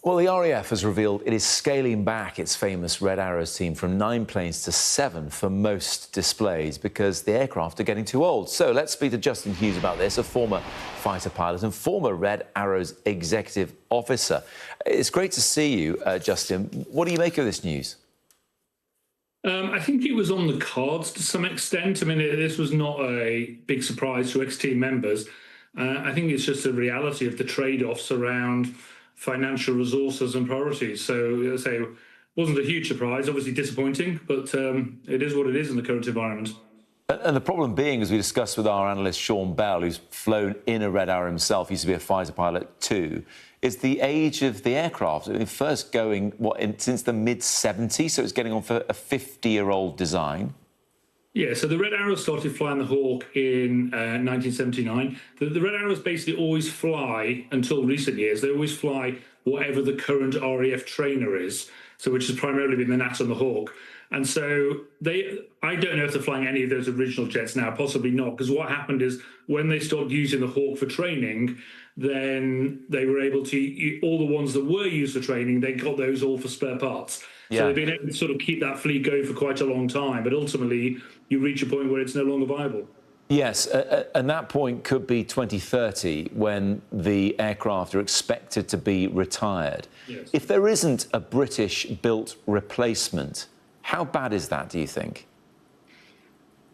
Well, the RAF has revealed it is scaling back its famous Red Arrows team from 9 planes to 7 for most displays because the aircraft are getting too old. So let's speak to Justin Hughes about this, a former fighter pilot and former Red Arrows executive officer. It's great to see you, Justin. What do you make of this news? I think it was on the cards to some extent. I mean, this was not a big surprise to ex-team members. I think it's just a reality of the trade-offs around financial resources and priorities. So, as I say, it wasn't a huge surprise, obviously disappointing, but it is what it is in the current environment. And the problem being, as we discussed with our analyst Sean Bell, who's flown in a Red Arrow himself, used to be a fighter pilot too, is the age of the aircraft. I mean, first going, since the mid-70s, so it's getting on for a 50-year-old design. Yeah, so the Red Arrows started flying the Hawk in 1979. The Red Arrows basically always fly, until recent years, they always fly whatever the current RAF trainer is, so which has primarily been the Gnat and the Hawk. And so I don't know if they're flying any of those original jets now, possibly not, because what happened is when they stopped using the Hawk for training, then they were able to, all the ones that were used for training, they got those all for spare parts. Yeah. So they've been able to sort of keep that fleet going for quite a long time, but ultimately you reach a point where it's no longer viable. Yes, and that point could be 2030 when the aircraft are expected to be retired. Yes. If there isn't a British-built replacement, how bad is that, do you think?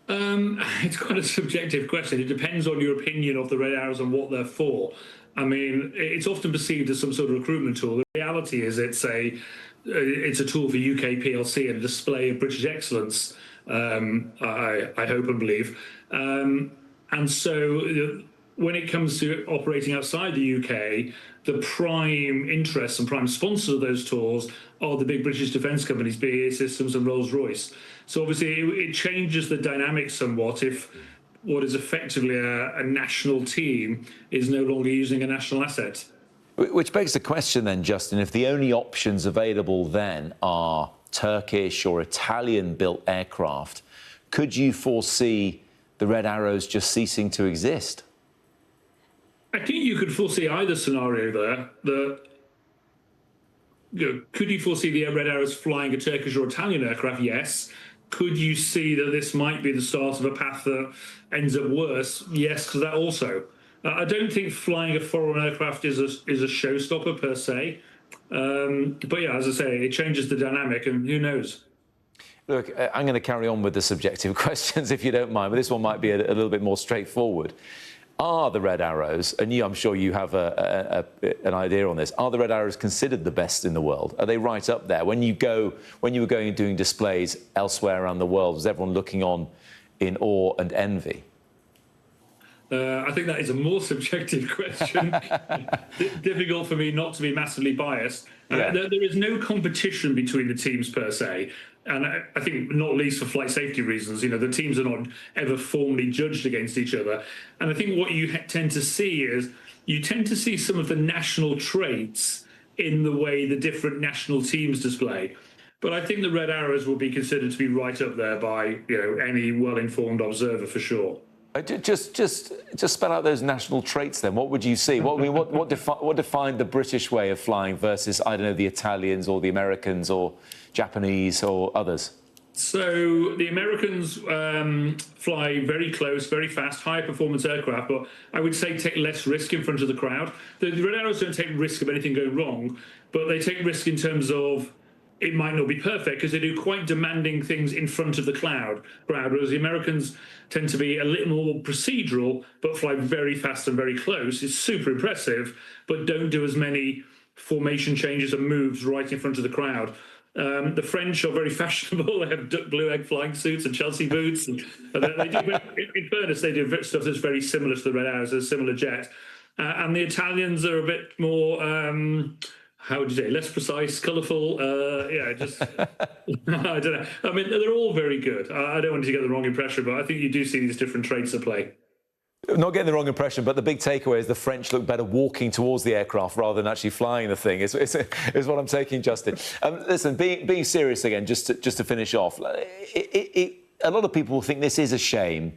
It's quite a subjective question. It depends on your opinion of the Red Arrows and what they're for. I mean, it's often perceived as some sort of recruitment tool. The reality is it's a tool for UK PLC and a display of British excellence, I hope and believe. And so when it comes to operating outside the UK, the prime interests and prime sponsors of those tours are the big British defence companies, BAE Systems and Rolls-Royce. So obviously it changes the dynamics somewhat if what is effectively a national team is no longer using a national asset. Which begs the question then, Justin, if the only options available then are Turkish or Italian-built aircraft, could you foresee the Red Arrows just ceasing to exist? I think you could foresee either scenario there. Could you foresee the Red Arrows flying a Turkish or Italian aircraft? Yes. Could you see that this might be the start of a path that ends up worse? Yes, because that also. I don't think flying a foreign aircraft is a showstopper per se. But yeah, as I say, it changes the dynamic, and who knows? Look, I'm going to carry on with the subjective questions, if you don't mind, but this one might be a little bit more straightforward. Are the Red Arrows, and I'm sure you have an idea on this, are the Red Arrows considered the best in the world? Are they right up there? When you were going and doing displays elsewhere around the world, was everyone looking on in awe and envy? I think that is a more subjective question. Difficult for me not to be massively biased. Yeah. There is no competition between the teams per se. And I think not least for flight safety reasons, you know, the teams are not ever formally judged against each other. And I think what you tend to see is you tend to see some of the national traits in the way the different national teams display. But I think the Red Arrows will be considered to be right up there by, you know, any well-informed observer for sure. Just spell out those national traits then. What would you see? What defined the British way of flying versus, I don't know, the Italians or the Americans or Japanese or others? So the Americans fly very close, very fast, high-performance aircraft, but I would say take less risk in front of the crowd. The Red Arrows don't take risk of anything going wrong, but they take risk in terms of it might not be perfect because they do quite demanding things in front of the crowd, whereas the Americans tend to be a little more procedural, but fly very fast and very close. It's super impressive, but don't do as many formation changes and moves right in front of the crowd. The French are very fashionable. They have duck blue egg flying suits and Chelsea boots. And they do, in fairness, they do stuff that's very similar to the Red Arrows, a similar jet. And the Italians are a bit more... how would you say, less precise, colourful, just, I don't know. I mean, they're all very good. I don't want you to get the wrong impression, but I think you do see these different traits at play. Not getting the wrong impression, but the big takeaway is the French look better walking towards the aircraft rather than actually flying the thing, is what I'm taking, Justin. Listen, being serious again, just to finish off, a lot of people think this is a shame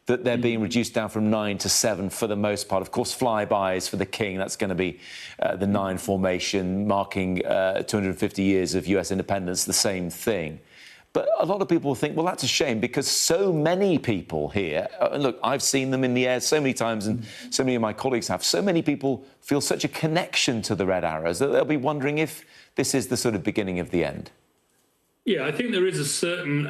that they're being reduced down from 9 to 7 for the most part. Of course, flybys for the King, that's going to be the 9 formation, marking 250 years of US independence, the same thing. But a lot of people think, well, that's a shame because so many people here, and look, I've seen them in the air so many times and so many of my colleagues have, so many people feel such a connection to the Red Arrows that they'll be wondering if this is the sort of beginning of the end. Yeah, I think there is a certain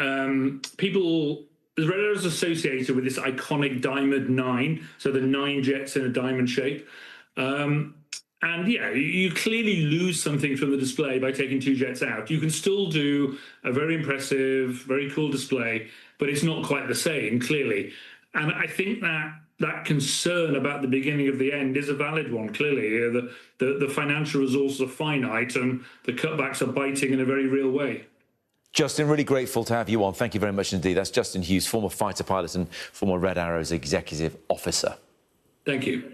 the Red Arrows associated with this iconic Diamond 9, so the 9 jets in a diamond shape. And yeah, you clearly lose something from the display by taking 2 jets out. You can still do a very impressive, very cool display, but it's not quite the same, clearly. And I think that concern about the beginning of the end is a valid one, clearly. The financial resources are finite and the cutbacks are biting in a very real way. Justin, really grateful to have you on. Thank you very much indeed. That's Justin Hughes, former fighter pilot and former Red Arrows executive officer. Thank you.